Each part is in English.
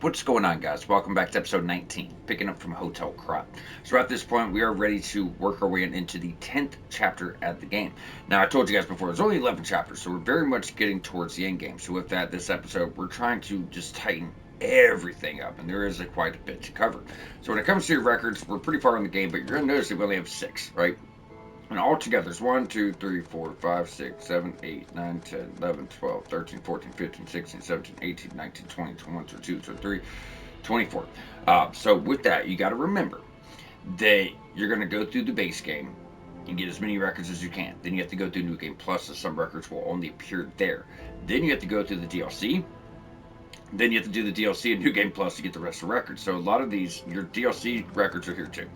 What's going on, guys? Welcome back to episode 19, picking up from Hotel Krat. So at this point, we are ready to work our way into the 10th chapter at the game. Now, I told you guys before, there's only 11 chapters, so we're very much getting towards the end game. So with that, this episode, we're trying to just tighten everything up, and there is quite a bit to cover. So when it comes to your records, we're pretty far in the game, but you're going to notice that we only have 6, right? And all together, it's 1, 2, 3, 4, 5, 6, 7, 8, 9, 10, 11, 12, 13, 14, 15, 16, 17, 18, 19, 20, 21, 22, 23, 24. So with that, you got to remember that you're going to go through the base game and get as many records as you can. Then you have to go through New Game Plus, so some records will only appear there. Then you have to go through the DLC. Then you have to do the DLC and New Game Plus to get the rest of the records. So a lot of these, your DLC records are here too.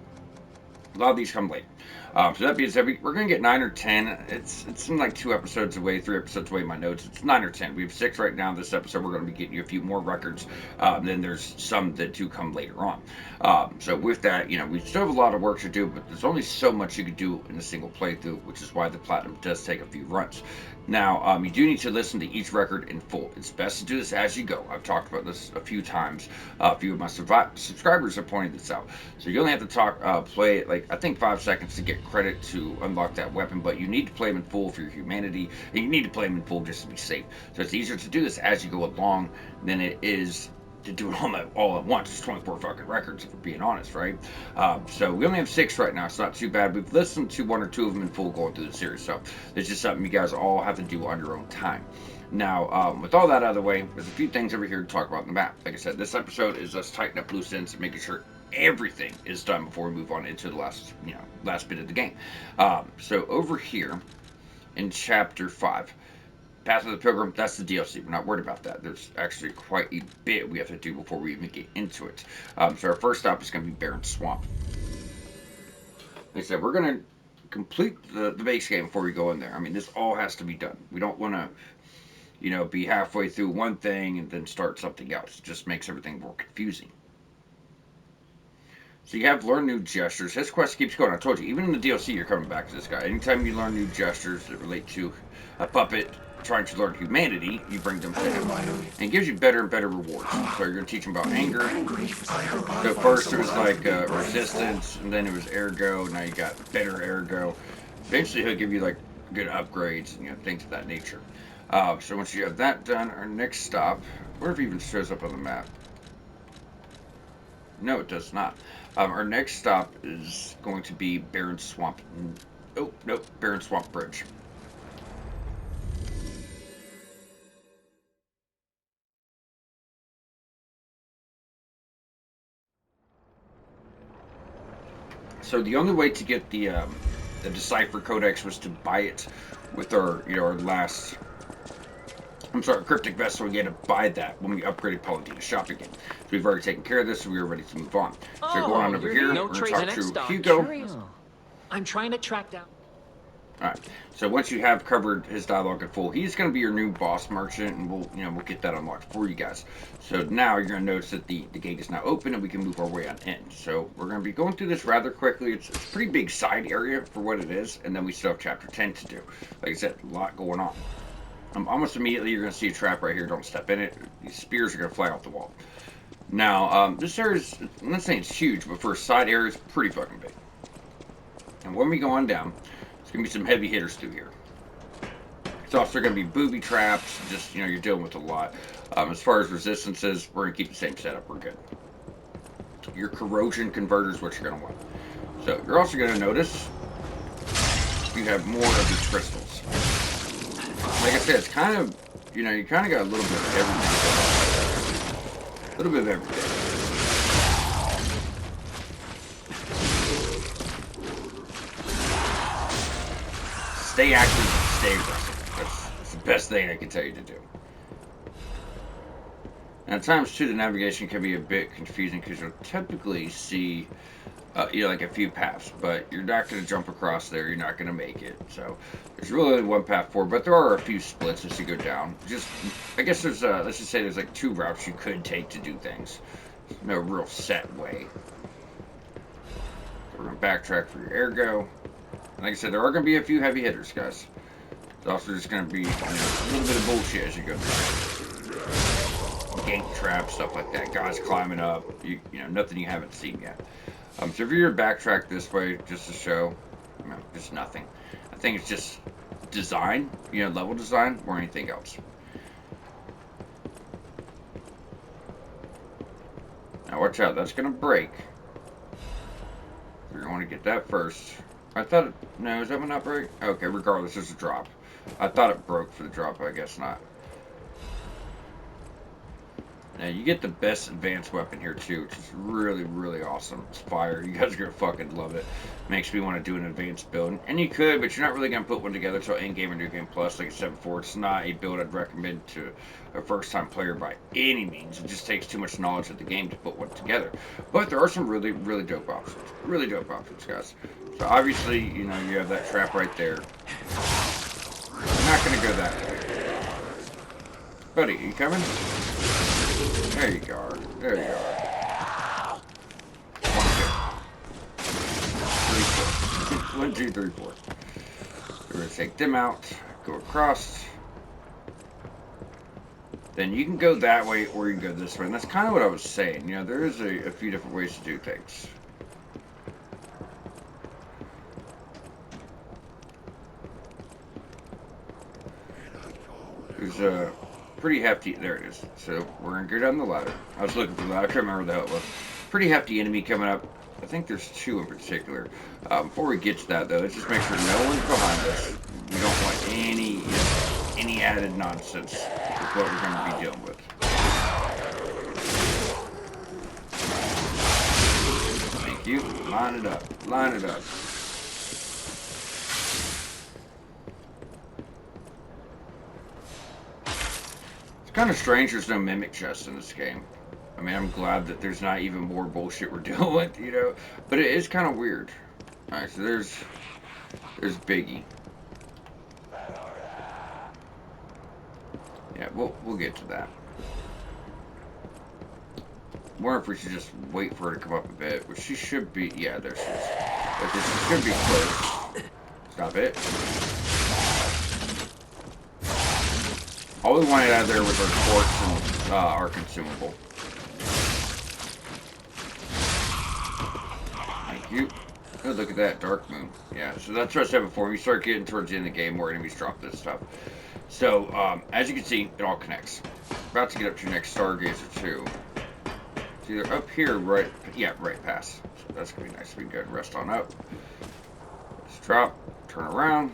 A lot of these come later. So that being said, we're going to get 9 or 10. It's in like 2 episodes away, 3 episodes away in my notes. It's 9 or 10. We have 6 right now. This episode, we're going to be getting you a few more records. Then there's some that do come later on. So with that, we still have a lot of work to do, but there's only so much you can do in a single playthrough, which is why the Platinum does take a few runs. Now, you do need to listen to each record in full. It's best to do this as you go. I've talked about this a few times. A few of my subscribers have pointed this out. So you only have to play it, like, I think 5 seconds to get credit to unlock that weapon, but you need to play them in full for your humanity, and you need to play them in full just to be safe. So it's easier to do this as you go along than it is to do it all at once. It's 24 fucking records, if we're being honest, right? So we only have 6 right now. It's not too bad. We've listened to 1 or 2 of them in full going through the series, so it's just something you guys all have to do on your own time. Now, with all that out of the way, there's a few things over here to talk about in the map. Like I said, this episode is us tightening up loose ends and making sure everything is done before we move on into the last bit of the game. So over here in chapter 5, Path of the Pilgrim, that's the DLC. We're not worried about that. There's actually quite a bit we have to do before we even get into it. So our first stop is going to be Barren Swamp. Like I said, we're going to complete the base game before we go in there. I mean, this all has to be done. We don't want to, be halfway through one thing and then start something else. It just makes everything more confusing. So you have learn new gestures. His quest keeps going. I told you, even in the DLC, you're coming back to this guy. Anytime you learn new gestures that relate to a puppet trying to learn humanity, you bring them to him. And it gives you better and better rewards. So you're going to teach him about anger. So first it was like resistance, and then it was ergo. Now you got better ergo. Eventually he'll give you like good upgrades and things of that nature. So once you have that done, our next stop, where if it even shows up on the map? No, it does not. Our next stop is going to be Barren Swamp. Oh, nope, Barren Swamp Bridge. So the only way to get the Decipher Codex was to buy it with our last. Cryptic Vessel. We had to buy that when we upgraded Paladina's shop again. So we've already taken care of this, so we were ready to move on. So going on over here, we're going to talk to Hugo. I'm trying to track down. Alright, so once you have covered his dialogue in full, he's going to be your new boss merchant, and we'll get that unlocked for you guys. So now you're going to notice that the gate is now open, and we can move our way on in. So we're going to be going through this rather quickly. It's a pretty big side area for what it is, and then we still have chapter 10 to do. Like I said, a lot going on. Almost immediately you're going to see a trap right here. Don't step in it. These spears are going to fly off the wall. Now, this area is, I'm not saying it's huge, but for a side area, it's pretty fucking big. And when we go on down, there's going to be some heavy hitters through here. It's also going to be booby traps. Just, you're dealing with a lot. As far as resistances, we're going to keep the same setup. We're good. Your corrosion converter is what you're going to want. So, you're also going to notice you have more of these crystals. Like I said, it's kind of, you kind of got a little bit of everything. A little bit of everything. Stay active, stay aggressive. That's the best thing I can tell you to do. And at times, too, the navigation can be a bit confusing because you'll typically see like a few paths, but you're not going to jump across there. You're not going to make it. So there's really only one path forward, but there are a few splits as you go down. I guess there's let's just say there's like 2 routes you could take to do things. There's no real set way. So we're going to backtrack for your ergo. And like I said, there are going to be a few heavy hitters, guys. It's also just going to be a little bit of bullshit as you go through. gank traps, stuff like that. Guys climbing up, you know, nothing you haven't seen yet. So if you're gonna backtrack this way just to show, you know, just nothing. I think it's just design, you know, level design or anything else. Now watch out, that's gonna break. You're gonna want to get that first. I thought it, no, is that one not break? Okay, regardless, there's a drop. I thought it broke for the drop, I guess not. Now you get the best advanced weapon here too, which is really, really awesome. It's fire. You guys are gonna fucking love it. Makes me want to do an advanced build, and you could, but you're not really gonna put one together until end game or new game plus. Like I said before, it's not a build I'd recommend to a first-time player by any means. It just takes too much knowledge of the game to put one together. But there are some really, really dope options. Really dope options, guys. So obviously, you know, you have that trap right there. I'm not gonna go that way, buddy. Are you coming? There you go. There you are. 1, 2, 3, 4. We're going to take them out, go across. Then you can go that way or you can go this way. And that's kind of what I was saying. You know, there is a few different ways to do things. There's a pretty hefty, there it is. So we're going to go down the ladder. I was looking for that. I couldn't remember what the hell it was. Pretty hefty enemy coming up. I think there's 2 in particular. Before we get to that, though, let's just make sure no one's behind us. We don't want any added nonsense with what we're going to be dealing with. Thank you. Line it up. Line it up. It's kind of strange there's no mimic chest in this game. I mean, I'm glad that there's not even more bullshit we're dealing with, you know? But it is kind of weird. Alright, so there's Biggie. Yeah, we'll get to that. I wonder if we should just wait for her to come up a bit, which she should be. Yeah, there she is. Okay, she should be close. Stop it. All we wanted out of there was our quartz and our consumable. Thank you. Oh, look at that, Dark Moon. Yeah, so that's what I said before. We start getting towards the end of the game, more enemies drop this stuff. So, as you can see, it all connects. About to get up to your next Stargazer, too. It's either up here, right... Yeah, right past. So that's going to be nice. We can go and rest on up. Let's drop, turn around.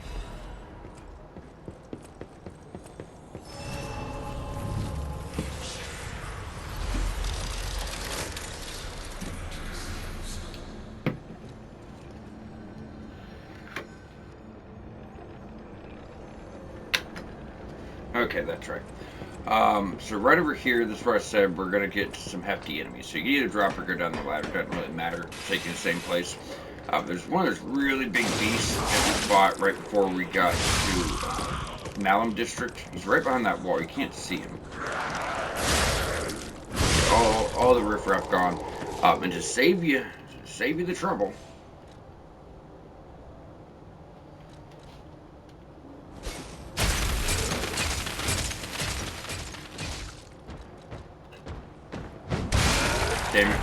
Okay, that's right. So right over here, this is where I said we're going to get some hefty enemies. So you can either drop or go down the ladder. Doesn't really matter. Taking the same place. There's one of those really big beasts that we fought right before we got to Malum District. He's right behind that wall. You can't see him. All the riffraff gone. And to save you the trouble, damn it.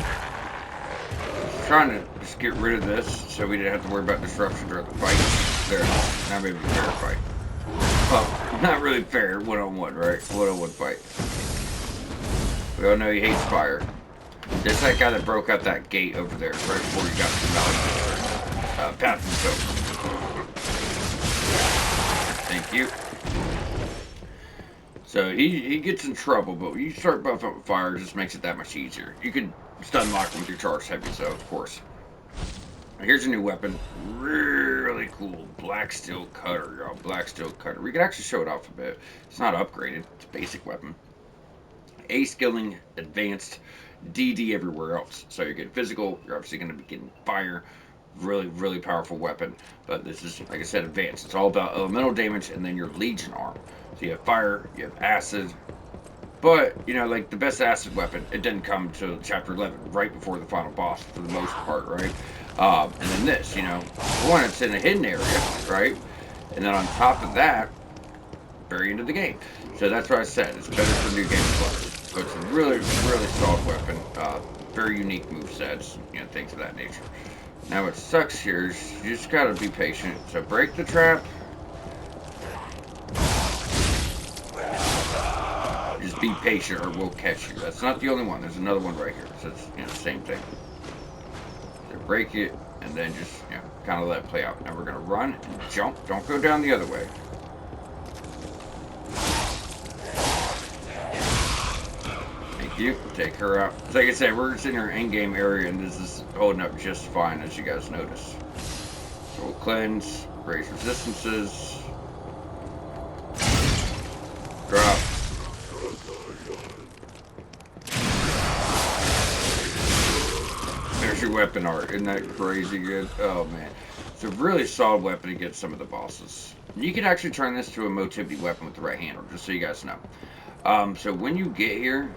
Trying to just get rid of this so we didn't have to worry about disruption during the fight. There, now maybe a fair fight. Well, not really fair, one-on-one, right? One-on-one fight. We all know he hates fire. There's that guy that broke out that gate over there right before he got to the mountain. Path himself. Thank you. So he gets in trouble, but when you start buffing up with fire, it just makes it that much easier. You can stun lock him with your charge heavy, so of course. Here's a new weapon. Really cool. Black Steel Cutter, y'all. Black Steel Cutter. We can actually show it off a bit. It's not upgraded. It's a basic weapon. A skilling, advanced, DD everywhere else. So you're getting physical. You're obviously going to be getting fire. Really, really powerful weapon. But this is, like I said, advanced. It's all about elemental damage and then your Legion arm. So you have fire, you have acid. But, you know, like the best acid weapon, it didn't come until Chapter 11, right before the final boss for the most part, right? And then this, you know, one, it's in a hidden area, right? And then on top of that, very end of the game. So that's what I said. It's better for New Game Plus. So it's really, really solid weapon. Very unique movesets, you know, things of that nature. Now what sucks here is you just gotta be patient. So break the trap. Just be patient or we'll catch you. That's not the only one. There's another one right here. So it's, you know, same thing. So break it and then just, you know, kind of let it play out. Now we're gonna run and jump. Don't go down the other way. You take her out. Like I said, we're just in our end-game area, and this is holding up just fine, as you guys notice. So we'll cleanse, raise resistances, drop. There's your weapon art. Isn't that crazy good? Oh man, it's a really solid weapon against some of the bosses. You can actually turn this to a motivity weapon with the right handle, just so you guys know. So when you get here,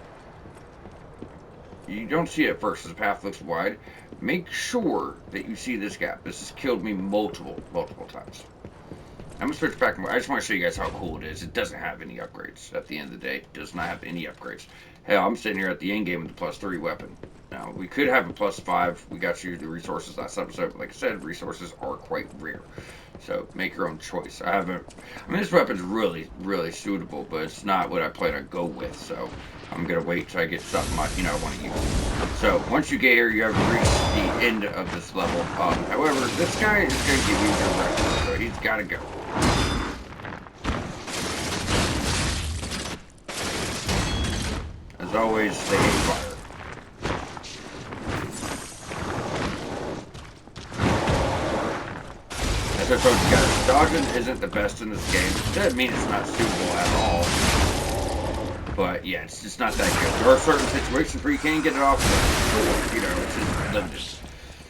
you don't see it at first, the path looks wide. Make sure that you see this gap. This has killed me multiple times. I'm gonna switch back. I just want to show you guys how cool it is. It doesn't have any upgrades. At the end of the day, it does not have any upgrades. Hell, I'm sitting here at the end game with the +3 weapon. Now, we could have a +5. We got you the resources last episode, but like I said, resources are quite rare. So make your own choice. I mean, this weapon's really, really suitable, but it's not what I plan to go with. So I'm gonna wait till I get something I want to use. So once you get here, you have reached the end of this level. However, this guy is gonna give you your record, so he's gotta go. As always, stay in fire. As I told you guys, dodging isn't the best in this game. Doesn't mean it's not suitable at all. But yeah, it's just not that good. There are certain situations where you can get it off, but, you know, it's just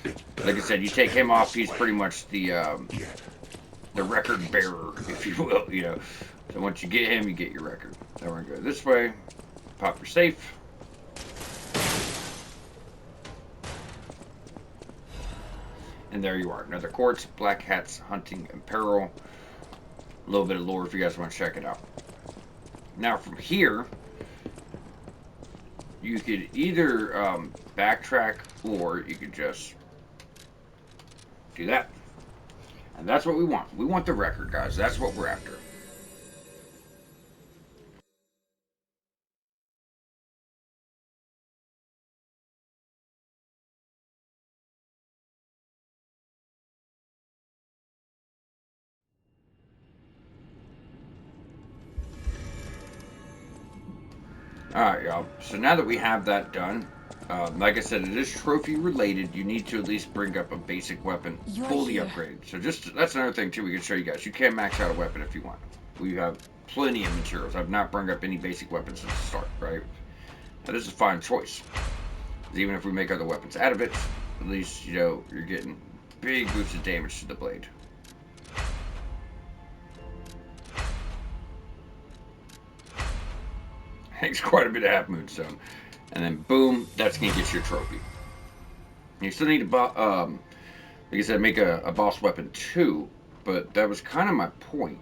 limited. Like I said, you take him off, he's pretty much the record bearer, if you will, you know. So once you get him, you get your record. Then we're gonna go this way, pop your safe. And there you are, another quartz, black hats, hunting apparel. A little bit of lore if you guys want to check it out. Now from here, you could either backtrack or you could just do that. And that's what we want. We want the record, guys. That's what we're after. Alright, y'all. So now that we have that done, like I said, it is trophy related. You need to at least bring up a basic weapon fully upgraded. So that's another thing too we can show you guys. You can max out a weapon if you want. We have plenty of materials. I've not brought up any basic weapons since the start, right? Now this is a fine choice. Even if we make other weapons out of it, at least, you know, you're getting big boosts of damage to the blade. Takes quite a bit of half moonstone. And then boom, that's gonna get you a trophy. You still need to, like I said, make a boss weapon too, but that was kind of my point.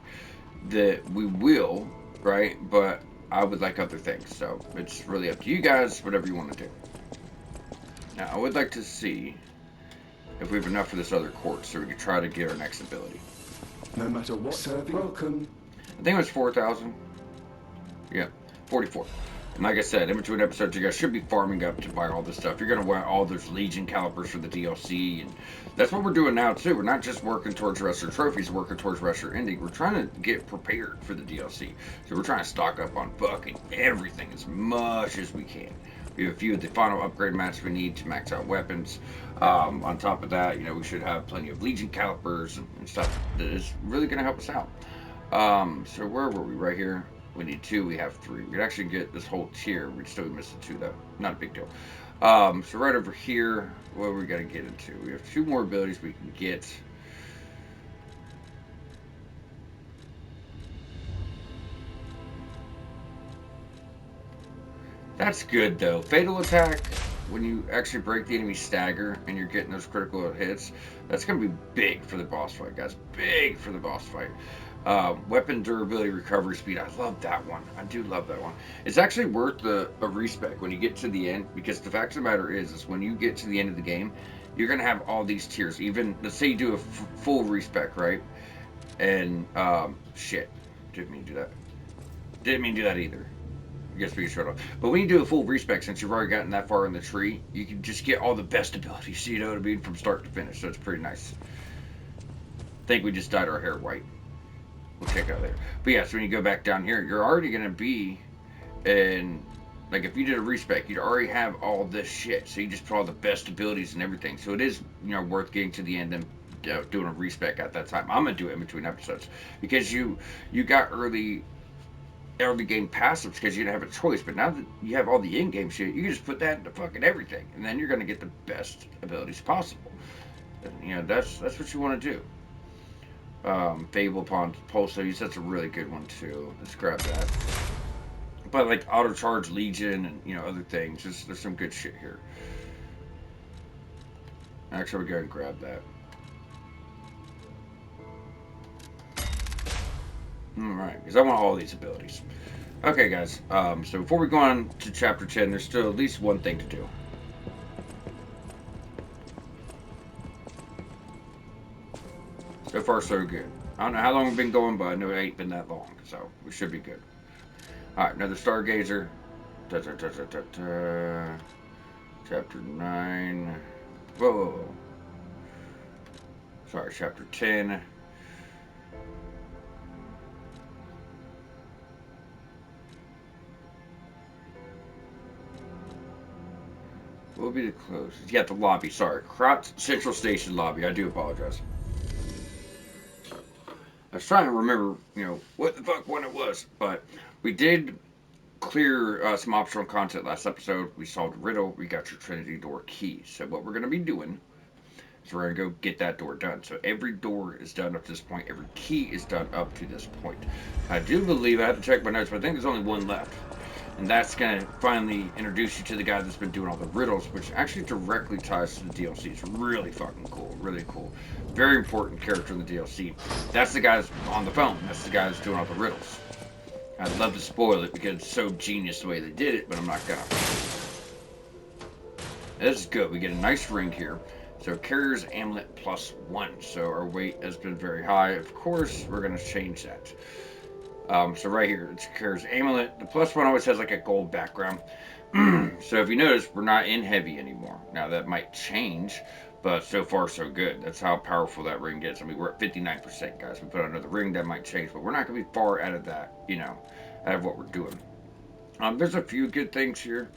That we will, right? But I would like other things, so it's really up to you guys, whatever you want to do. Now, I would like to see if we have enough for this other quartz, so we can try to get our next ability. No matter what serving, welcome. I think it was 4,000. Yeah, 44. And like I said, in between episodes, you guys should be farming up to buy all this stuff. You're going to want all those Legion calibers for the DLC, and that's what we're doing now, too. We're not just working towards Wrestler trophies, working towards Wrestler ending. We're trying to get prepared for the DLC. So we're trying to stock up on fucking everything as much as we can. We have a few of the final upgrade mats we need to max out weapons. On top of that, you know, we should have plenty of Legion calipers and stuff that is really going to help us out. So where were we? Right here. We need 2, we have 3. We could actually get this whole tier. We'd still be missing 2 though. Not a big deal. So right over here, what we got to get into? We have 2 more abilities we can get. That's good though. Fatal attack, when you actually break the enemy stagger and you're getting those critical hits, that's going to be big for the boss fight, guys. Big for the boss fight. Weapon durability, recovery speed. I love that one. I do love that one. It's actually worth a respec when you get to the end, because the fact of the matter is when you get to the end of the game, you're gonna have all these tiers. Even let's say you do a full respec, right? And shit, didn't mean to do that. Didn't mean to do that either. I guess we can shut off. But when you do a full respec, since you've already gotten that far in the tree, you can just get all the best abilities. You know what I mean, from start to finish. So it's pretty nice. I think we just dyed our hair white. We'll check out there. But yeah, so when you go back down here, you're already gonna be in, like, if you did a respec, you'd already have all this shit. So you just put all the best abilities and everything. So it is, worth getting to the end and doing a respec at that time. I'm gonna do it in between episodes because you got early game passives because you didn't have a choice. But now that you have all the in-game shit, you can just put that into fucking everything, and then you're gonna get the best abilities possible. And, that's what you want to do. Fable upon Pulse Use, that's a really good one too. Let's grab that. But like Auto Charge Legion and other things, there's some good shit here. Actually, we'll go and grab that. Alright, because I want all these abilities. Okay, guys, so before we go on to Chapter 10, there's still at least one thing to do. So far, so good. I don't know how long we've been going, but I know it ain't been that long, so we should be good. Alright, another Stargazer. Chapter 9. Whoa, whoa, whoa. Sorry, Chapter 10. What would be the closest? Yeah, the lobby. Sorry. Krat Central Station lobby. I do apologize. I was trying to remember, what the fuck one it was. But we did clear some optional content last episode. We solved a riddle. We got your Trinity door key. So what we're going to be doing is we're going to go get that door done. So every door is done up to this point. Every key is done up to this point. I do believe, I have to check my notes, but I think there's only one left. And that's going to finally introduce you to the guy that's been doing all the riddles, which actually directly ties to the DLC. It's really fucking cool. Really cool. Very important character in the DLC. That's the guy that's on the phone. That's the guy that's doing all the riddles. I'd love to spoil it because it's so genius the way they did it, but I'm not gonna. This is good. We get a nice ring here. So Carrier's Amulet +1. So our weight has been very high. Of course, we're going to change that. So right here, it's Carrier's Amulet. The +1 always has like a gold background. So if you notice, we're not in heavy anymore. Now that might change, but so far so good. That's how powerful that ring is. I mean, we're at 59%, guys. We put on another ring, that might change, but we're not going to be far out of that, out of what we're doing. There's a few good things here.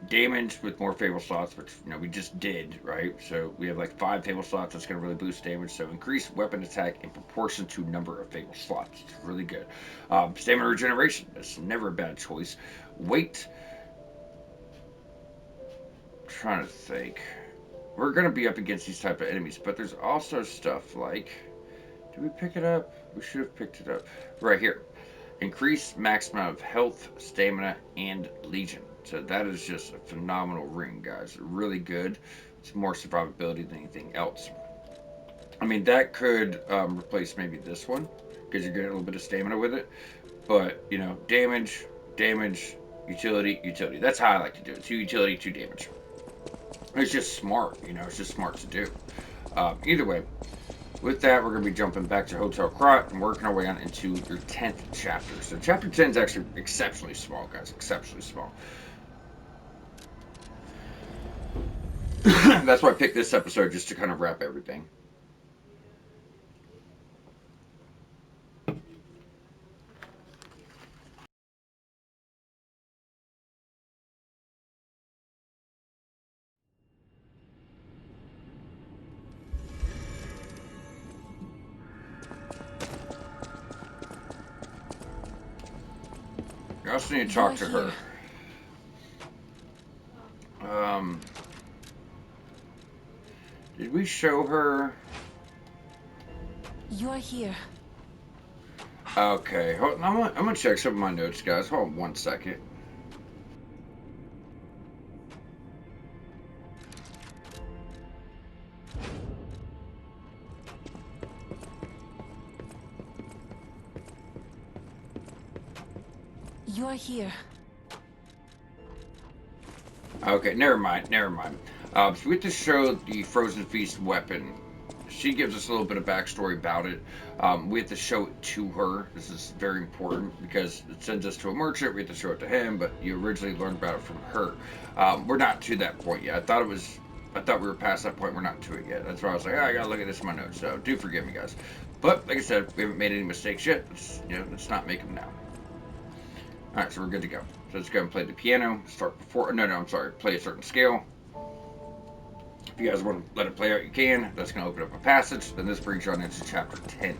Damage with more Fable slots, which we just did, right? So we have like 5 Fable slots. That's going to really boost damage. So increase weapon attack in proportion to number of Fable slots. It's really good. Stamina regeneration. That's never a bad choice. Weight. I'm trying to think. We're going to be up against these type of enemies, but there's also stuff like. Did we pick it up? We should have picked it up right here. Increase max amount of health, stamina, and legion. So that is just a phenomenal ring, guys. Really good. It's more survivability than anything else. I mean, that could replace maybe this one because you're getting a little bit of stamina with it. But, damage, utility, utility. That's how I like to do it. 2 utility, 2 damage. It's just smart, it's just smart to do. Either way, with that, we're going to be jumping back to Hotel Krat and working our way on into your 10th chapter. So chapter 10 is actually exceptionally small, guys. Exceptionally small. That's why I picked this episode, just to kind of wrap everything. I also need to talk to her. Did we show her? You're here. Okay, I'm gonna check some of my notes, guys. Hold on 1 second. You're here. Okay, never mind. So we have to show the Frozen Feast weapon. She gives us a little bit of backstory about it. We have to show it to her. This is very important because it sends us to a merchant. We have to show it to him, but you originally learned about it from her. We're not to that point yet. I thought we were past that point. We're not to it yet. That's why I was like, oh, I gotta look at this in my notes. So do forgive me, guys. But like I said, we haven't made any mistakes yet. Let's not make them now. All right, so we're good to go. So let's go and play the piano. Start before. No, I'm sorry. Play a certain scale. If you guys want to let it play out, you can. That's going to open up a passage. Then this brings you on into chapter 10.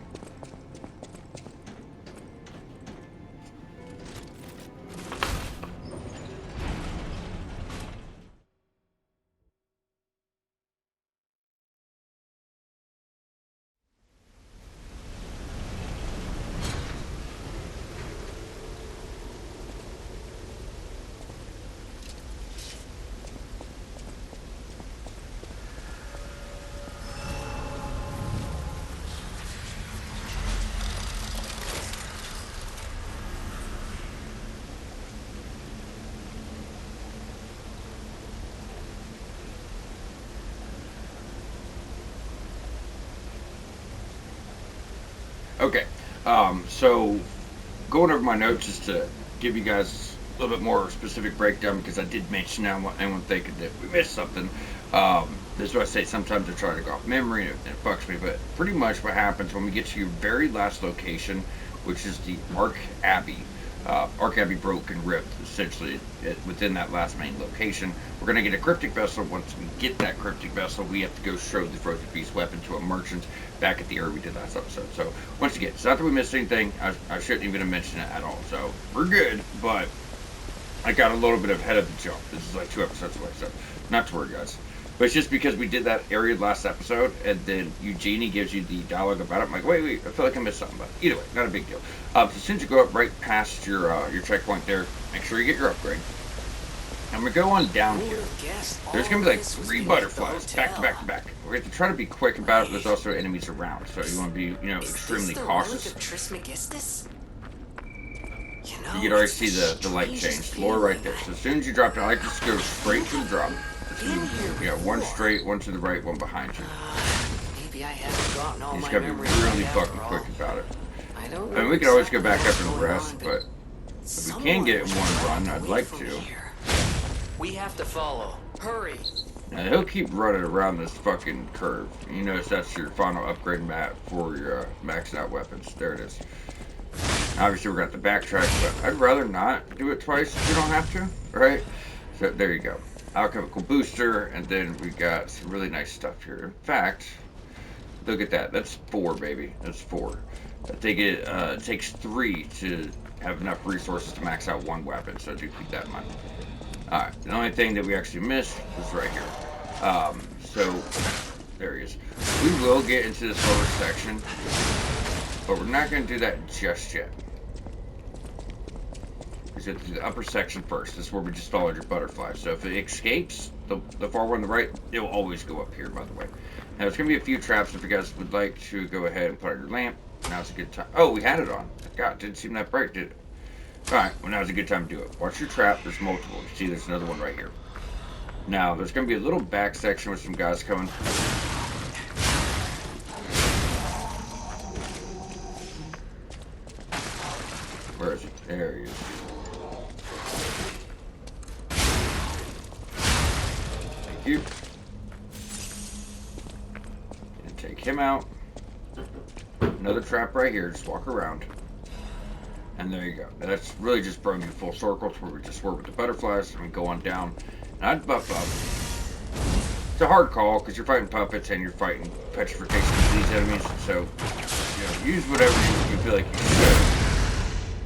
Okay, so going over my notes just to give you guys a little bit more specific breakdown because I did mention I want anyone thinking that we missed something. This is what I say, sometimes I try to go off memory and it fucks me, but pretty much what happens when we get to your very last location, which is the Ark Abbey. Ark Abbey broke and ripped, essentially, within that last main location. We're going to get a cryptic vessel. Once we get that cryptic vessel, we have to go show the Frozen Feast weapon to a merchant back at the area we did last episode. So, once again, it's not that we missed anything. I shouldn't even have mentioned it at all. So, we're good, but I got a little bit ahead of the jump. This is like 2 episodes away, so not to worry, guys. But it's just because we did that area last episode, and then Eugenie gives you the dialogue about it. I'm like, wait, I feel like I missed something. But either way, not a big deal. So as soon as you go up right past your checkpoint there, make sure you get your upgrade. And we go on down here. There's going to be like 3 butterflies back to back to back. We're going to try to be quick about it, but there's also enemies around. So you want to be, extremely cautious. You can already see the light change. Floor right there. So as soon as you drop down, I like just go straight to the drop. One straight, one to the right, one behind you. Maybe I haven't gotten all You just my gotta be memories really right fucking after quick all. about it. I don't I mean, we can always go back up and rest, but if we can get it in one run, I'd like to. We have to follow. Hurry. Now, he'll keep running around this fucking curve. You notice that's your final upgrade map for your maxed out weapons. There it is. Obviously, we're going to have to backtrack, but I'd rather not do it twice if you don't have to, right? So, there you go. Alchemical booster, and then we got some really nice stuff here. In fact, look at that. That's 4, baby. That's 4. I think it takes 3 to have enough resources to max out 1 weapon, so do keep that in mind. Alright, the only thing that we actually missed was right here. So, there he is. We will get into this lower section, but we're not going to do that just yet. Let's get to the upper section first. This is where we just followed your butterfly. So if it escapes, the far one on the right, it will always go up here, by the way. Now, there's going to be a few traps if you guys would like to go ahead and put on your lamp. Now's a good time. Oh, we had it on. God, didn't seem that bright, did it? Alright, well, now's a good time to do it. Watch your trap. There's multiple. You see, there's another one right here. Now, there's going to be a little back section with some guys coming. Where is he? There he is. Thank you. And take him out. Another trap right here. Just walk around. And there you go. That's really just brought you full circle to where we just were with the butterflies. And we go on down. And I'd buff up. It's a hard call because you're fighting puppets and you're fighting petrification of these enemies. So, use whatever you feel like you should.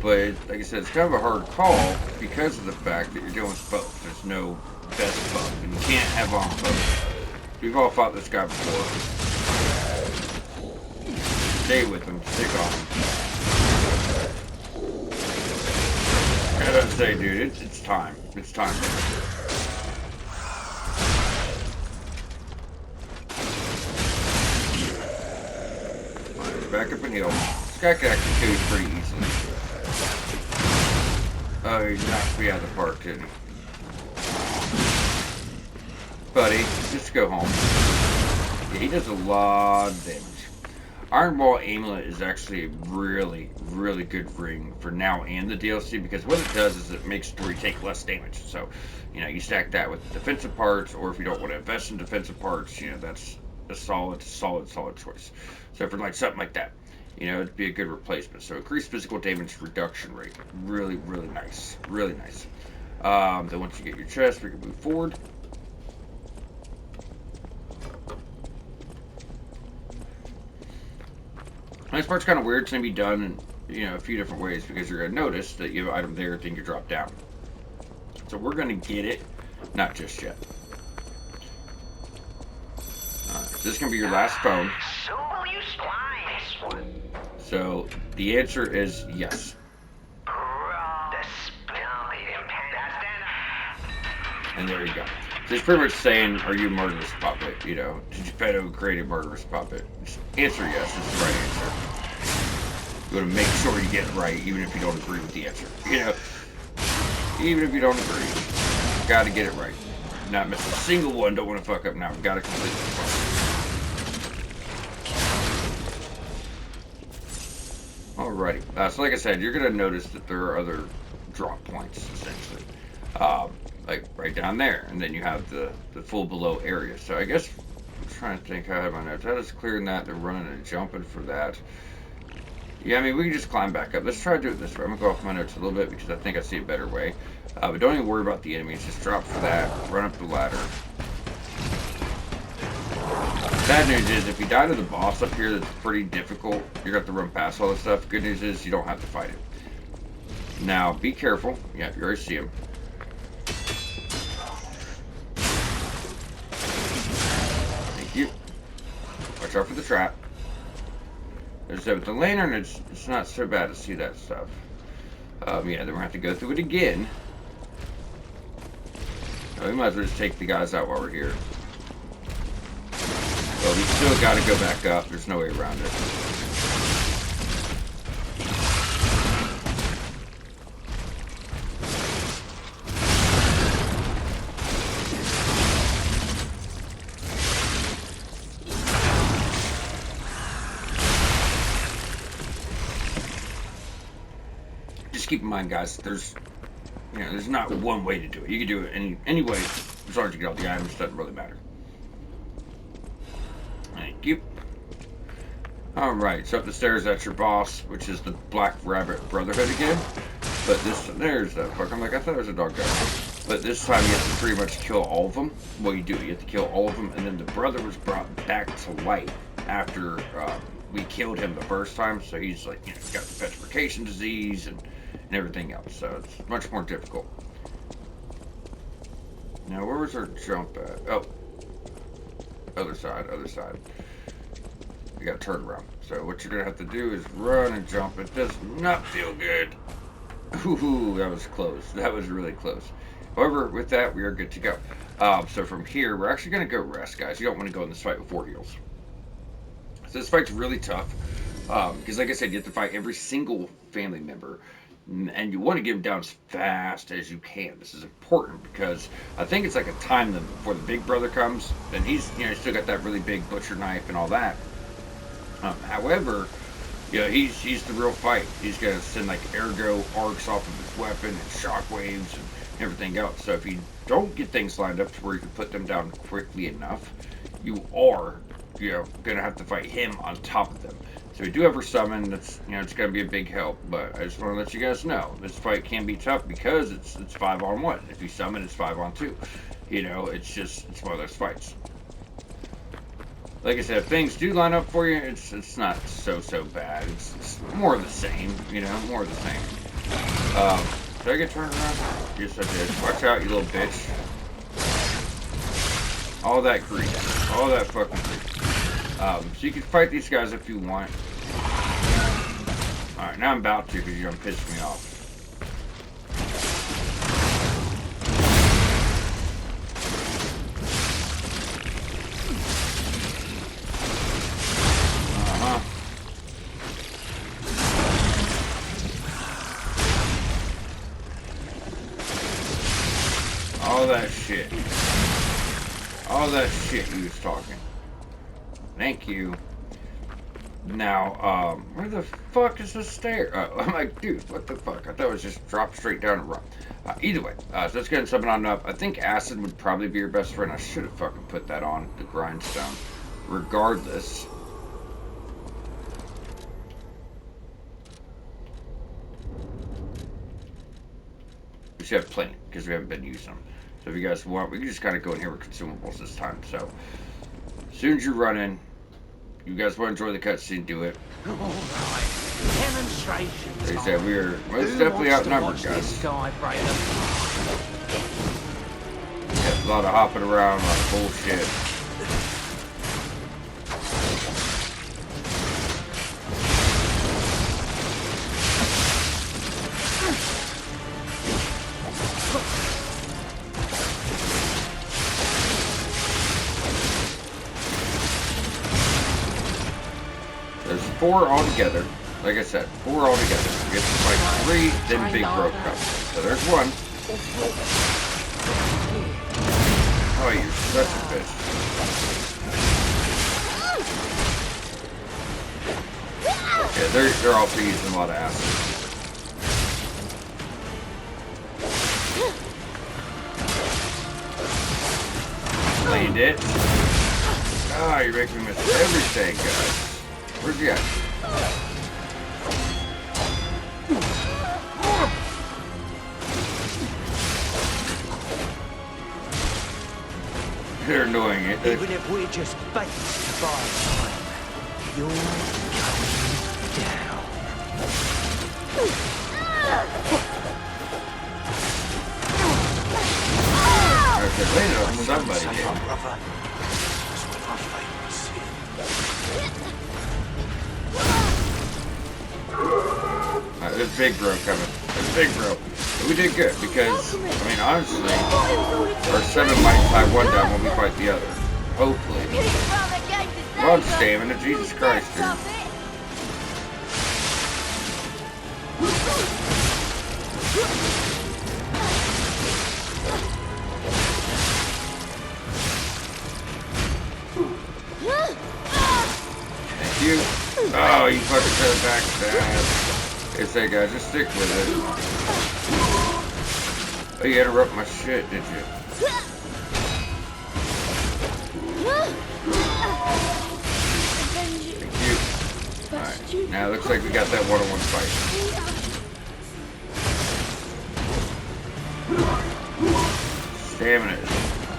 But, like I said, it's kind of a hard call because of the fact that you're dealing with both. There's no best buff, and you can't have on both. We've all fought this guy before. Stay with him. Stick on him. I gotta say, dude, it's time. It's time. Back up and heal. This guy can actually kill you pretty easily. Oh, he knocked me out of the park, didn't he? Buddy, just go home. Yeah, he does a lot of damage. Iron Ball Amulet is actually a really, really good ring for now and the DLC, because what it does is it makes Story take less damage. So, you know, you stack that with defensive parts, or if you don't want to invest in defensive parts, you know, that's a solid choice. So for like something like that, you know, it'd be a good replacement. So increased physical damage reduction rate, really, really nice, really nice. Then once you get your chest, we can move forward. This part's kind of weird. It's going to be done in, you know, a few different ways, because you're going to notice that you have an item there, then you drop down. So we're going to get it, not just yet. Alright, so this is going to be your last phone. So will you supply this one? So the answer is yes. And there you go. So it's pretty much saying, are you a murderous puppet? You know, did Geppetto create a murderous puppet? Just answer yes, it's the right answer. You want to make sure you get it right, even if you don't agree with the answer. You know, even if you don't agree, got to get it right. Not miss a single one, don't want to fuck up now. Got to complete this part. Alrighty. So like I said, you're going to notice that there are other drop points, essentially. Like right down there, and then you have the full below area. So I guess I'm trying to think how I have my notes. That is clearing that. They're running and jumping for that. Yeah, I mean, we can just climb back up. Let's try to do it this way. I'm gonna go off my notes a little bit because I think I see a better way. But don't even worry about the enemies. Just drop for that. Run up the ladder. Bad news is, if you die to the boss up here, that's pretty difficult. You're gonna have to run past all this stuff. Good news is, you don't have to fight it. Now, be careful. Yeah, you already see him. You watch out for the trap. There's with the lantern, it's not so bad to see that stuff. Yeah, then we're gonna have to go through it again. So we might as well just take the guys out while we're here. Well, we still gotta go back up. There's no way around it. Keep in mind, guys, there's not one way to do it. You can do it any way, as long as you get all the items. Doesn't really matter. Thank you. Alright, so up the stairs, that's your boss, which is the Black Rabbit Brotherhood again. But there's that fuck. I'm like, I thought it was a dog guy. But this time you have to pretty much kill all of them. Well, you do. You have to kill all of them, and then the brother was brought back to life after we killed him the first time. So he's like, you know, got the petrification disease and everything else, so it's much more difficult. Now, where was our jump at? Oh, other side. We got to turn around. So what you're gonna have to do is run and jump. It does not feel good. Ooh, that was close. That was really close. However, with that, we are good to go. So from here, we're actually gonna go rest, guys. You don't want to go in this fight with 4 heals. So this fight's really tough because, like I said, you have to fight every single family member. And you want to get them down as fast as you can. This is important because I think it's like a time limit before the big brother comes. And he's, you know, still got that really big butcher knife and all that. However, you know, he's the real fight. He's gonna send like ergo arcs off of his weapon and shockwaves and everything else. So if you don't get things lined up to where you can put them down quickly enough, you are, you know, gonna have to fight him on top of them. So we do have her summon. That's, you know, it's gonna be a big help. But I just want to let you guys know this fight can be tough because it's 5-on-1. If you summon, it's 5-on-2. You know, it's one of those fights. Like I said, if things do line up for you, it's not so bad. It's more of the same. You know, more of the same. Did I get turned around? Yes, I did. Watch out, you little bitch. All that grease. All that fucking grease. So you can fight these guys if you want. Alright, now I'm about to because you're gonna piss me off. that shit. All that shit you was talking. Thank you. Now, where the fuck is the stair? I'm like, dude, what the fuck? I thought it was just drop straight down and run. Either way, so let's get something on up. I think acid would probably be your best friend. I should have fucking put that on the grindstone. Regardless. We should have plenty, because we haven't been using them. So if you guys want, we can just kind of go in here with consumables this time. So, as soon as you run in, you guys want to enjoy the cutscene, do it. All right. Demonstration. They said we are most definitely outnumbered, guys. This guy break apart? Yeah, a lot of hopping around, a lot of bullshit. There's 4 altogether. Like I said, 4 altogether. We get to fight 3, then Big Bro comes. So there's 1. Oh, you're such a bitch. Yeah, they're also using a lot of acid. Land it. Ah, you're making me miss everything, guys. Where'd you at? They're annoying it. Even if we're just bait to buy time, you're going down. Okay, landed on somebody here. Brother. There's Big Bro coming. There's Big Bro. But we did good because, I mean, honestly, our 7 might tie 1 down when we fight the other. Hopefully. Love stamina, Jesus Christ, dude. Thank you. Oh, you fucking turned backstab. Hey, say guys, just stick with it. Oh, you interrupt my shit, did you? Thank you. Alright, now it looks like we got that one-on-one fight. Stamina is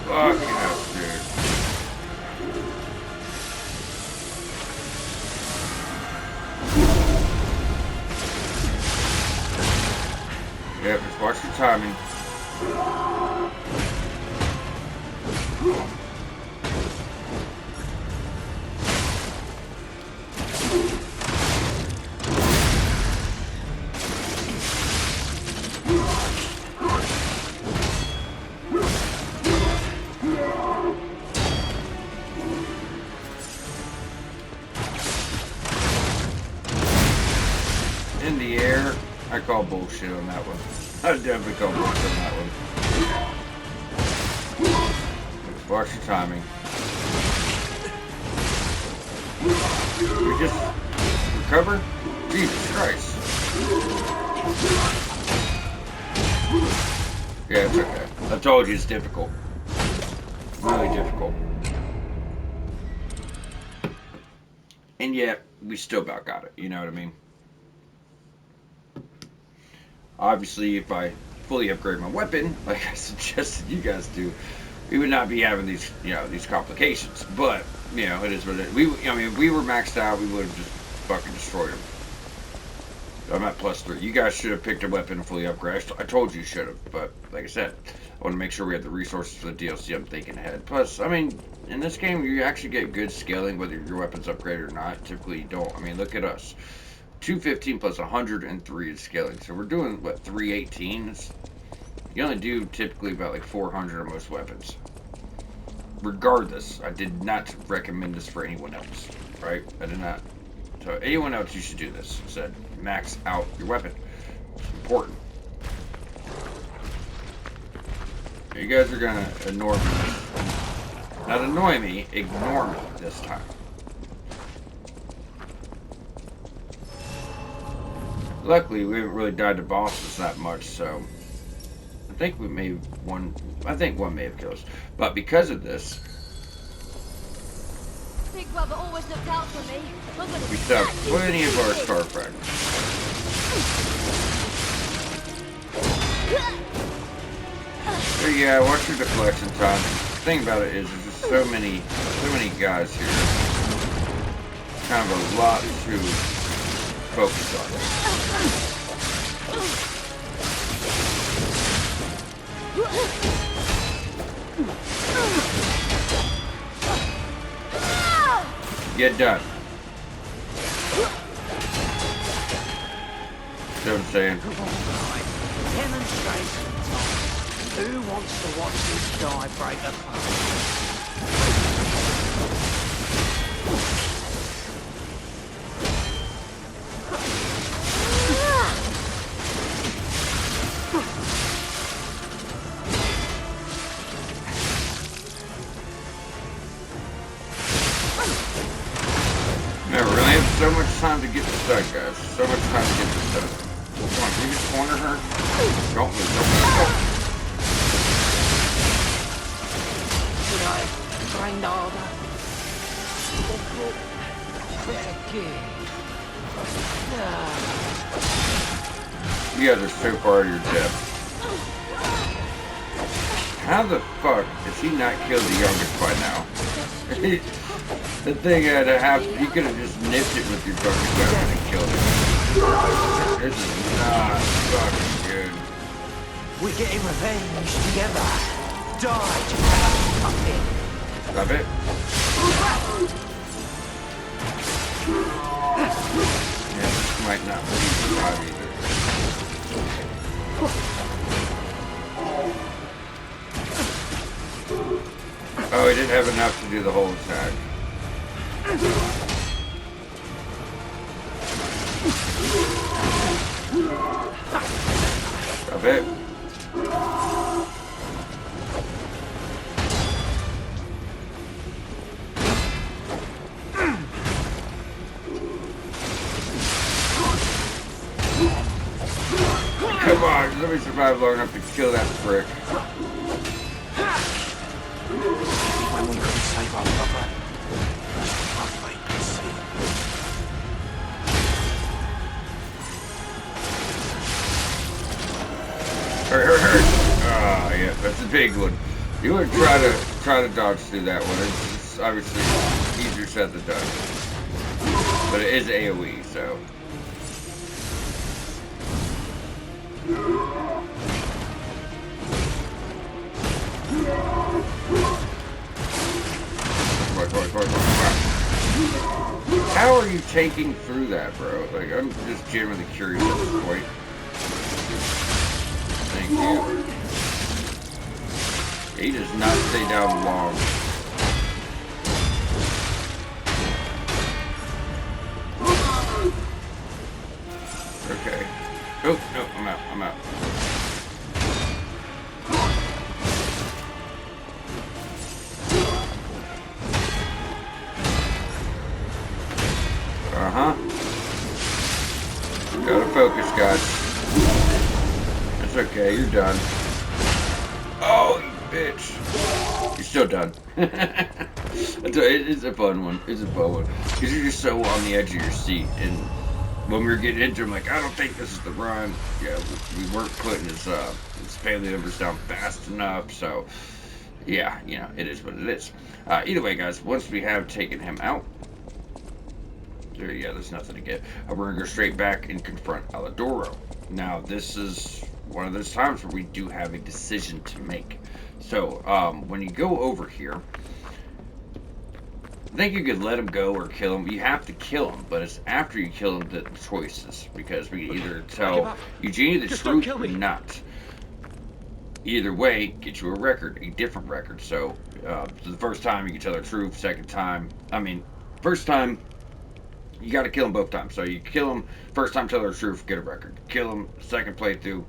fucking up, dude. Yep, just watch your timing. In the air, I call bullshit on that one. I definitely call bullshit on that one. Just watch your timing. We just recover? Jesus Christ. Yeah, it's okay. I told you it's difficult. Really difficult. And yet, we still about got it. You know what I mean? Obviously, if I fully upgrade my weapon, like I suggested you guys do, we would not be having these, these complications. But, it is what it is. If we were maxed out, we would have just fucking destroyed them. I'm at +3. You guys should have picked a weapon and fully upgraded. I told you should have, but like I said, I want to make sure we have the resources for the DLC. I'm thinking ahead. Plus, in this game, you actually get good scaling whether your weapon's upgraded or not. Typically, you don't. Look at us. 215 plus 103 is scaling. So we're doing, what, 318? You only do typically about like 400 on most weapons. Regardless, I did not recommend this for anyone else, right? I did not. So anyone else, you should do this. I said, max out your weapon. It's important. You guys are gonna ignore me. Not annoy me, ignore me this time. Luckily, we haven't really died to bosses that much, so I think we may have one. I think one may have killed us, but because of this, Big brother always looked out for me. I'm gonna we still have plenty of our star fragments. So yeah, watch your deflection time. The thing about it is, there's just so many guys here. Kind of a lot to focus on. Get done. See what I'm saying? Demonstration time. Who wants to watch this guy break apart? Man, we really have so much time to get this done, guys. So much time to get this done. Come on, can you just corner her? Don't move, don't move. Should I train harder? Better gear. You guys are so far to your depth. How the fuck has he not killed the youngest by now? The thing had to happen, you could have just nipped it with your fucking weapon and killed it. This is not fucking good. We're getting revenge together. Die together, puppet. Stop it. Yeah, this might not be survive either. Oh, he didn't have enough to do the whole attack. Stop it. Come on, let me survive long enough to kill that prick. When we could save our brother, I'll wait and see. Hurt. Ah, yeah, that's a big one. You would try to dodge through that one. It's obviously easier said than done. But it is AoE, so. Come on. How are you taking through that, bro? Like, I'm just genuinely curious at this point. Thank you. He does not stay down long. Okay. Oh, no, I'm out. Gotta focus, guys. It's okay, you're done. Oh, you bitch. You're still done. It's a fun one. It's a fun one. Because you're just so on the edge of your seat. And when we were getting into it, I'm like, I don't think this is the run. Yeah, we weren't putting his family members down fast enough. So, yeah, you know, it is what it is. Either way, guys, once we have taken him out, there's nothing to get. We're going to go straight back and confront Aladoro. Now, this is one of those times where we do have a decision to make. So, when you go over here, I think you could let him go or kill him. You have to kill him, but it's after you kill him that the choices. Because we can either tell Eugenie the truth or not. Either way, get you a record, a different record. So, the first time you can tell the truth, second time, first time, you got to kill him both times. So you kill him first time, tell the truth, get a record. Kill him second playthrough,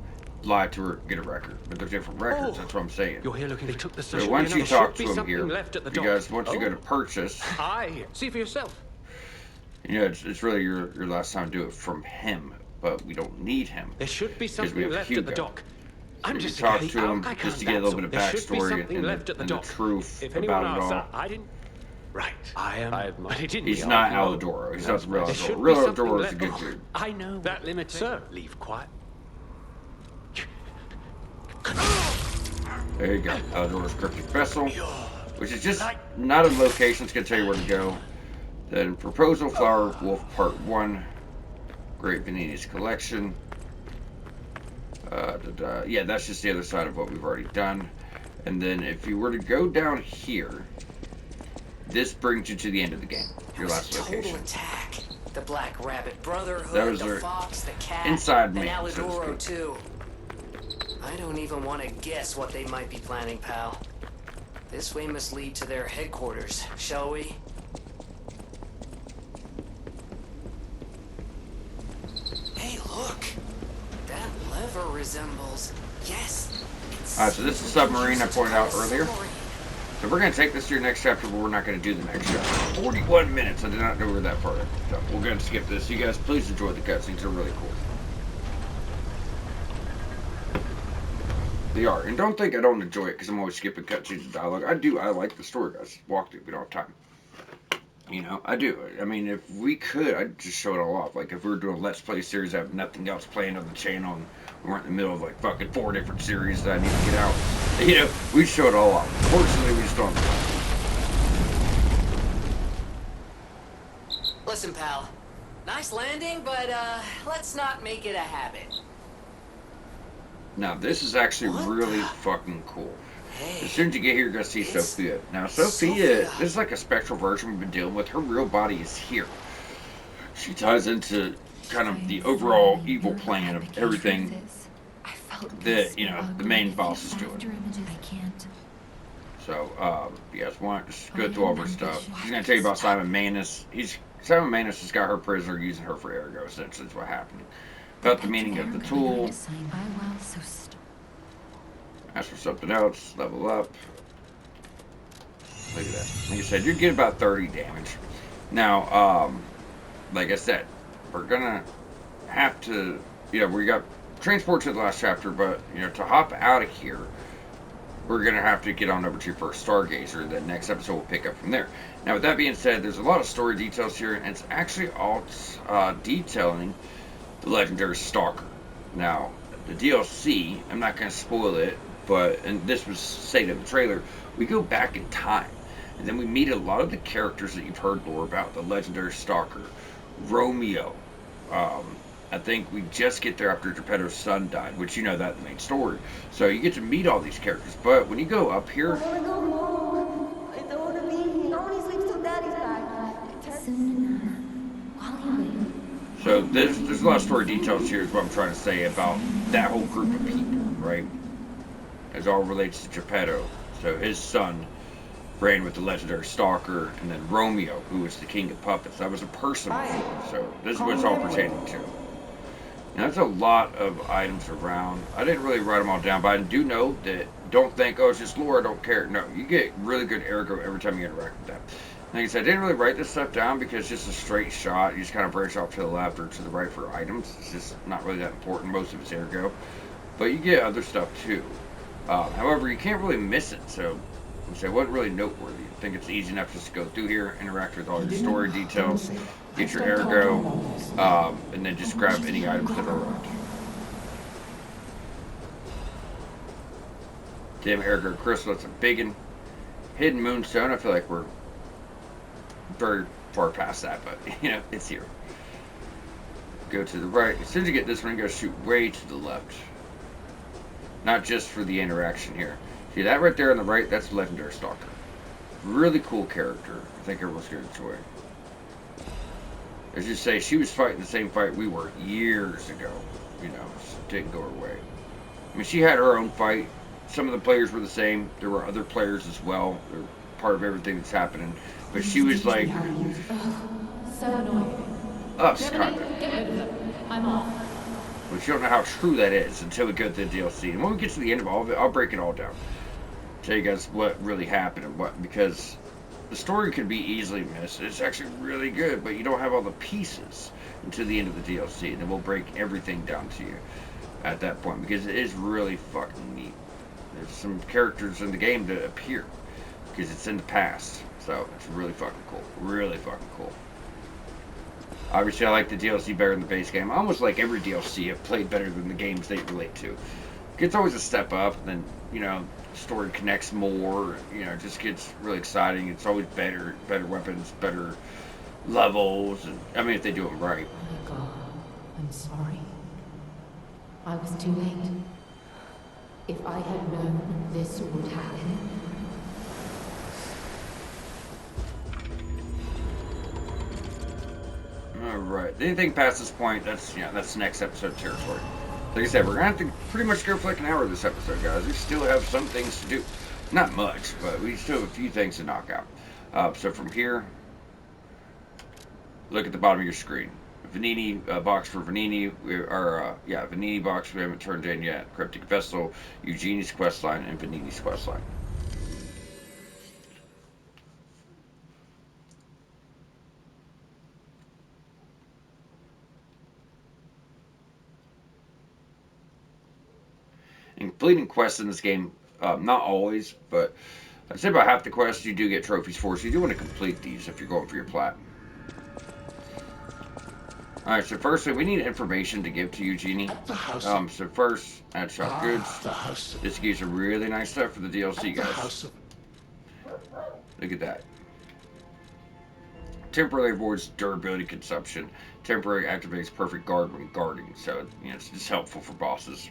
lie to her, get a record. But they're different records, that's what I'm saying. You're here looking. They took the So once you talk to him here, because once you go to purchase, Aye, see for yourself. you know, it's really your last time to do it from him, but we don't need him. There should be because we something have left Hugo. at the dock. So I'm you just talk a to him I just to can't get a little bit of there should be backstory something and, left at the the dock. truth If anyone about it asks all. that, I didn't. Right, I am. But it didn't. He's not Alidoro. He's not the real There Alidoro. should Real be something Alidoro is a left. good Oh, dude. I know that limit, sir. Leave quiet. There you go. Alidoro's cryptic vessel, which is just not a location. It's gonna tell you where to go. Then Proposal, Flower Wolf Part 1, Great Veneti's Collection. Yeah, that's just the other side of what we've already done. And then if you were to go down here, this brings you to the end of the game. Your last Total location. attack. The Black Rabbit Brotherhood, That was the their Fox, the Cat, inside and man, so to Alidoro speak. too. I don't even want to guess what they might be planning, pal. This way must lead to their headquarters, shall we? Hey, look! That lever resembles... Yes! Alright, so this is the submarine I pointed out earlier. So we're going to take this to your next chapter, but we're not going to do the next chapter. 41 minutes. I did not know we were that far. So we're going to skip this. You guys, please enjoy the cutscenes. They're really cool. They are. And don't think I don't enjoy it because I'm always skipping cutscenes and dialogue. I do. I like the story, guys. Walk through. We don't have time. You know, I do. I mean, if we could, I'd just show it all off. Like, if we were doing a Let's Play series, I have nothing else playing on the channel, and we're in the middle of, like, fucking 4 different series that I need to get out. You know, we'd show it all off. Fortunately, we just don't have time. Listen, pal. Nice landing, but, let's not make it a habit. Now, this is actually What really the- fucking cool. Hey. As soon as you get here, you're going to see It's Sophia. Now, Sophia, this is like a spectral version we've been dealing with. Her real body is here. She ties into kind of the overall evil plan of everything that, you know, the main boss is doing. So, you guys want to just go through all of her stuff. She's going to tell you about Simon Manus. Simon Manus has got her prisoner using her for ergo, essentially, is what happened. About the meaning of the tool. Ask for something else. Level up. Look at that. Like I said, you get about 30 damage. Now, like I said, we're gonna have to, you know, we got transport to the last chapter, but, you know, to hop out of here, we're gonna have to get on over to First Stargazer. The next episode will pick up from there. Now, with that being said, there's a lot of story details here, and it's actually all detailing the legendary Stalker. Now, the DLC, I'm not gonna spoil it, but, and this was stated in the trailer, we go back in time, and then we meet a lot of the characters that you've heard lore about, the legendary Stalker, Romeo. I think we just get there after Geppetto's son died, which you know that's the main story. So you get to meet all these characters, but when you go up here, so there's a lot of story details here is what I'm trying to say about that whole group of people, right? As all relates to Geppetto. So his son ran with the legendary Stalker, and then Romeo, who was the king of puppets. That was a person before, so this is what it's all pertaining to. Now, there's a lot of items around. I didn't really write them all down, but I do know that, don't think, oh, it's just lore, I don't care. No, you get really good ergo every time you interact with them. Like I said, I didn't really write this stuff down because it's just a straight shot. You just kind of branch off to the left or to the right for items. It's just not really that important. Most of it's ergo. But you get other stuff too. However, you can't really miss it, so it wasn't really noteworthy. I think it's easy enough just to go through here, interact with all your story details, get your ergo, and then just grab any items that are around. Damn ergo crystal, that's a big one. Hidden moonstone, I feel like we're very far past that, but you know, it's here. Go to the right. As soon as you get this one, you gotta shoot way to the left. Not just for the interaction here. See that right there on the right? That's the legendary Stalker. Really cool character. I think everyone's gonna enjoy. As you say, she was fighting the same fight we were years ago. You know, it didn't go her way. I mean, she had her own fight. Some of the players were the same. There were other players as well. They're part of everything that's happening. But she was like So annoying. us, kind of. Get rid of them. I'm off. But you don't know how true that is until we go through the DLC. And when we get to the end of all of it, I'll break it all down. Tell you guys what really happened and what, because the story could be easily missed. It's actually really good, but you don't have all the pieces until the end of the DLC. And then we'll break everything down to you at that point, because it is really fucking neat. There's some characters in the game that appear because it's in the past. So it's really fucking cool. Really fucking cool. Obviously, I like the DLC better than the base game. I almost like every DLC I've played better than the games they relate to. It's always a step up, and then, you know, the story connects more. You know, it just gets really exciting. It's always better weapons, better levels. And, I mean, if they do them right. Oh my God, I'm sorry. I was too late. If I had known this would happen. Alright, anything past this point, that's next episode territory. Like I said, we're gonna have to pretty much go for like an hour this episode, guys. We still have some things to do. Not much, but we still have a few things to knock out. So from here, look at the bottom of your screen. Vanini, box for Vanini, Vanini box we haven't turned in yet. Cryptic Vessel, Eugenie's questline, and Vanini's questline. And completing quests in this game, not always, but I'd say about half the quests you do get trophies for, so you do want to complete these if you're going for your plat. Alright, so firstly, we need information to give to Eugenie. So first, at Shop Goods, this gives you really nice stuff for the DLC, guys. Look at that. Temporarily avoids durability consumption. Temporary activates perfect guard when guarding, so, you know, it's just helpful for bosses.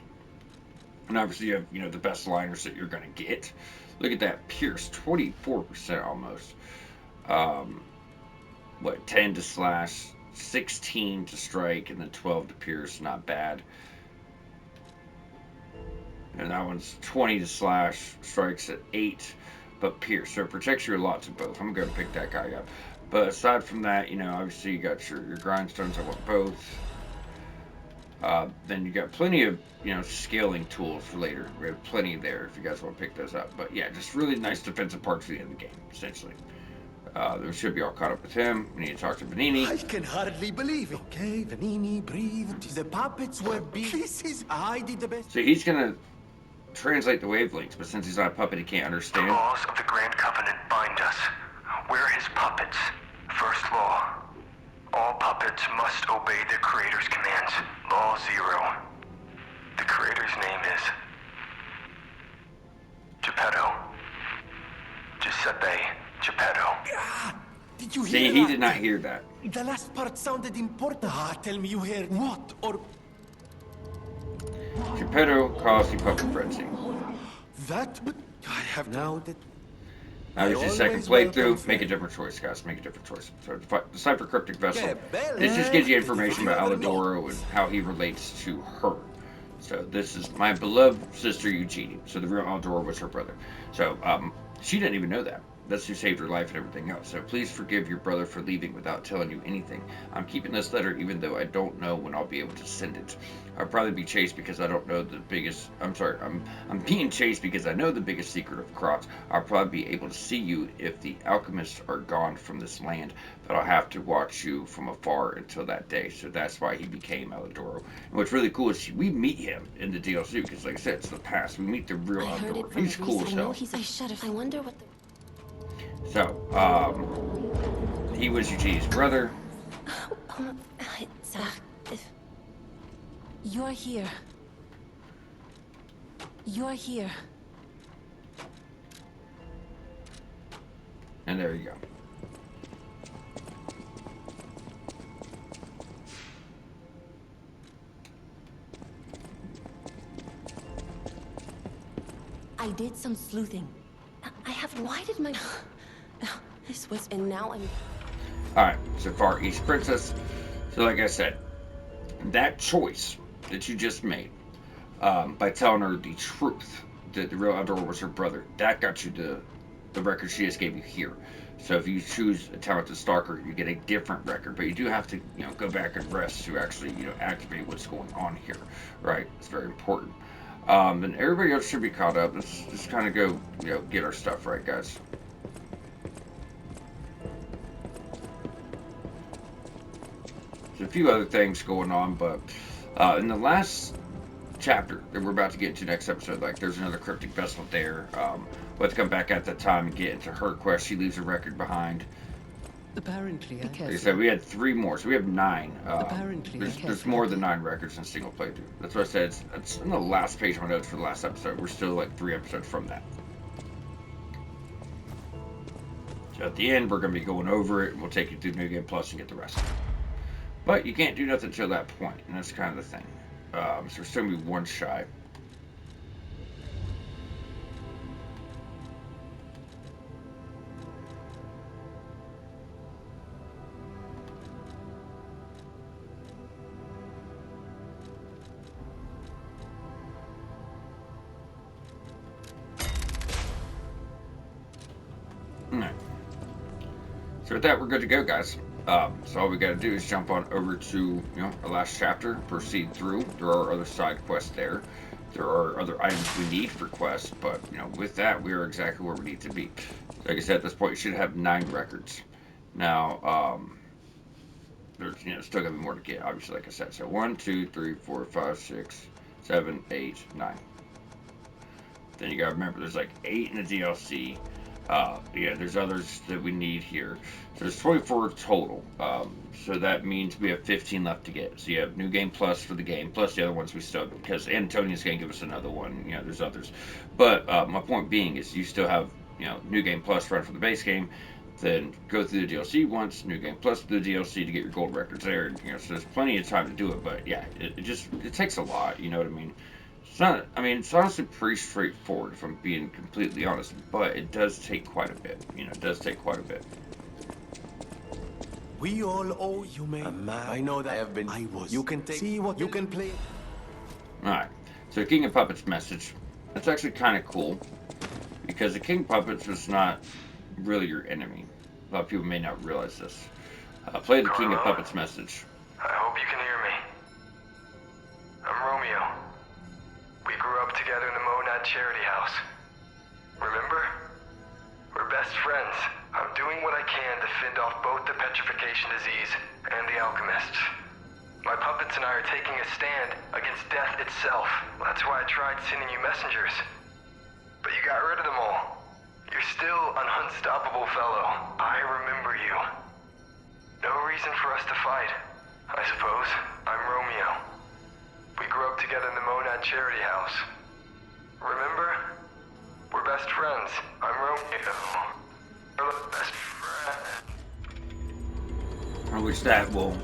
And obviously you have, you know, the best liners that you're going to get. Look at that. Pierce, 24% almost. 10 to slash, 16 to strike, and then 12 to pierce. Not bad. And that one's 20 to slash, strikes at 8, but pierce. So it protects you a lot to both. I'm going to pick that guy up. But aside from that, you know, obviously you got your grindstones. I want both. Then you got plenty of, you know, scaling tools for later. We have plenty there if you guys want to pick those up. But yeah, just really nice defensive parts for the end of the game, essentially. We should be all caught up with him. We need to talk to Vanini. I can hardly believe it. Okay, Vanini, breathe. The puppets were big. I did the best. So he's going to translate the wavelengths, but since he's not a puppet, he can't understand. The laws of the Grand Covenant bind us. We're his puppets. First law. All puppets must obey their creator's commands. Law 0. The creator's name is Geppetto. Giuseppe Geppetto. Did you hear See, that? he did not hear that. The last part sounded important. Tell me you heard what? Or Geppetto caused the puppet frenzy. that? But I have now that. Obviously, second playthrough, make a different choice, guys. Make a different choice. So, decipher Cryptic Vessel. This just gives you information about Alidoro and how he relates to her. So, this is my beloved sister Eugenie. So, the real Alidoro was her brother. So, she didn't even know that. That's who saved her life and everything else. So, please forgive your brother for leaving without telling you anything. I'm keeping this letter even though I don't know when I'll be able to send it. I'll probably be chased because I don't know the biggest... I'm being chased because I know the biggest secret of Krat. I'll probably be able to see you if the alchemists are gone from this land, but I'll have to watch you from afar until that day. So that's why he became Alidoro. And what's really cool is we meet him in the DLC because, like I said, it's the past. We meet the real Alidoro. He's cool as hell. I wonder what the... So, he was Eugenie's brother. You're here. You're here. And there you go. I did some sleuthing. Why did my... This was... And now I'm... Alright, so Far East Princess. So like I said, that choice that you just made, by telling her the truth, that the real Alidoro was her brother, that got you the record she just gave you here. So if you choose a talented stalker, you get a different record, but you do have to, go back and rest to actually, activate what's going on here, right? It's very important. And everybody else should be caught up. Let's just kind of go, get our stuff right, guys. There's a few other things going on, but in the last chapter that we're about to get into next episode, like there's another cryptic vessel there. We'll have to come back at that time and get into her quest. She leaves a record behind. Apparently, Like I said, we had 3 more, so we have 9. Apparently, there's more than 9 records in single playthrough. That's what I said. It's on the last page of my notes for the last episode. We're still like 3 episodes from that. So at the end, we're going to be going over it, and we'll take you through New Game Plus and get the rest. But you can't do nothing until that point, and that's kind of the thing. So we're still going to be 1 shy. Alright. So with that, we're good to go, guys. So all we got to do is jump on over to, our last chapter, proceed through. There are other side quests there. There are other items we need for quests, but, with that, we are exactly where we need to be. So like I said, at this point, you should have 9 records. Now, there's, still got to be more to get, obviously, like I said. So 1, 2, 3, 4, 5, 6, 7, 8, 9. Then you got to remember, there's like 8 in the DLC. There's others that we need here. So there's 24 total. So that means we have 15 left to get. So you have New Game Plus for the game, plus the other ones we still, because Antonia's going to give us another one. There's others. But my point being is you still have, New Game Plus run for the base game, then go through the DLC once, New Game Plus through the DLC to get your gold records there. So there's plenty of time to do it, but yeah, it takes a lot, you know what I mean? It's honestly pretty straightforward, if I'm being completely honest, but it does take quite a bit. It does take quite a bit. We all owe you, man. I know that I have been. I was. You can take. See what you can play. Alright, so the King of Puppets message. That's actually kind of cool, because the King of Puppets was not really your enemy. A lot of people may not realize this. Play the King of Puppets message. I hope you can hear me. I'm Romeo. We grew up together in the Monad Charity House. Remember? We're best friends. I'm doing what I can to fend off both the petrification disease and the alchemists. My puppets and I are taking a stand against death itself. That's why I tried sending you messengers. But you got rid of them all. You're still an unstoppable fellow. I remember you. No reason for us to fight, I suppose. I'm Romeo. We grew up together in the Monad Charity House. Remember? We're best friends. I'm Romeo. We're the best friends. Which that will,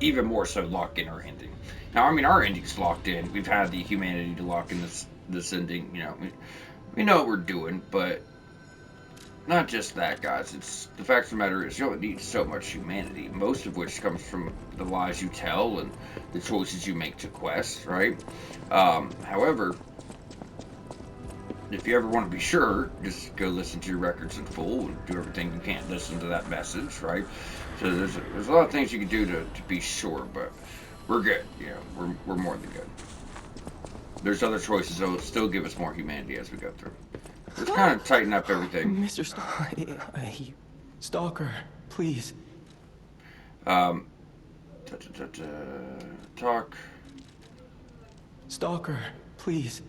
even more so lock in our ending. Now, our ending's locked in. We've had the humanity to lock in this ending. We know what we're doing, but not just that, guys. It's the fact of the matter is you don't need so much humanity, most of which comes from the lies you tell and the choices you make to quests, right? However, if you ever want to be sure, just go listen to your records in full and do everything you can. Listen to that message, right? So there's a lot of things you can do to be sure, but we're good. We're more than good. There's other choices that will still give us more humanity as we go through. Let's kind of tighten up everything. Mr. Stalker, please. Talk. Stalker, please.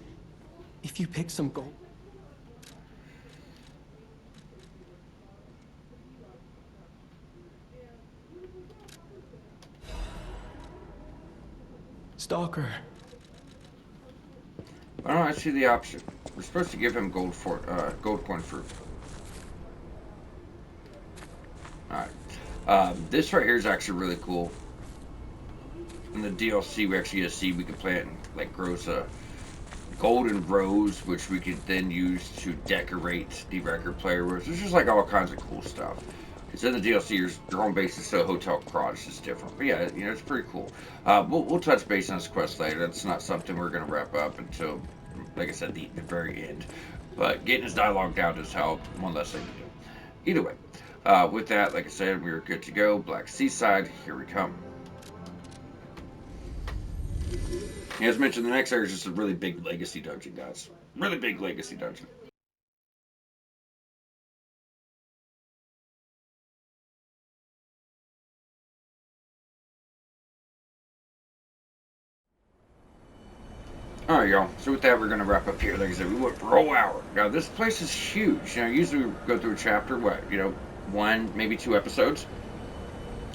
If you pick some gold. Stalker. I don't know, I see the option. We're supposed to give him gold coin fruit. Alright. This right here is actually really cool. In the DLC, we actually get to see we can plant like grows a golden rose, which we could then use to decorate the record player with. There's just like all kinds of cool stuff. Because in the DLC, your home base is still Hotel Krat. It's just different. But yeah, it's pretty cool. We'll touch base on this quest later. That's not something we're going to wrap up until, like I said, the very end. But getting his dialogue down does help. One less thing to do. Either way. With that, like I said, we are good to go. Black Seaside, here we come. As mentioned, the next area is just a really big legacy dungeon, guys. Really big legacy dungeon. Alright, y'all. So with that, we're going to wrap up here. Like I said, we went for a whole hour. Now, this place is huge. Usually we go through a chapter, one, maybe 2 episodes.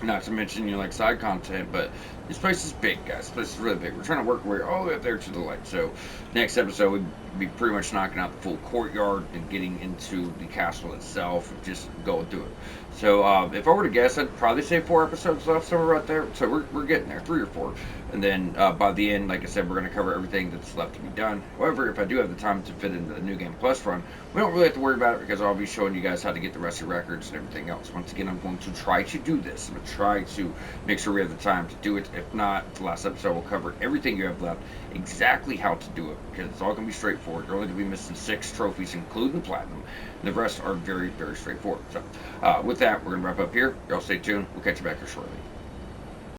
Not to mention, like side content, but this place is big, guys. This place is really big. We're trying to work our way all the way up there to the light. So, next episode, we'd be pretty much knocking out the full courtyard and getting into the castle itself and just going through it. So, if I were to guess, I'd probably say 4 episodes left, somewhere right there. So, we're getting there, 3 or 4. And then by the end, like I said, we're going to cover everything that's left to be done. However, if I do have the time to fit into the New Game Plus run, we don't really have to worry about it because I'll be showing you guys how to get the rest of the records and everything else. Once again, I'm going to try to do this. I'm going to try to make sure we have the time to do it. If not, the last episode will cover everything you have left, exactly how to do it, because it's all going to be straightforward. You're only going to be missing 6 trophies, including the platinum. And the rest are very, very straightforward. So with that, we're going to wrap up here. Y'all stay tuned. We'll catch you back here shortly.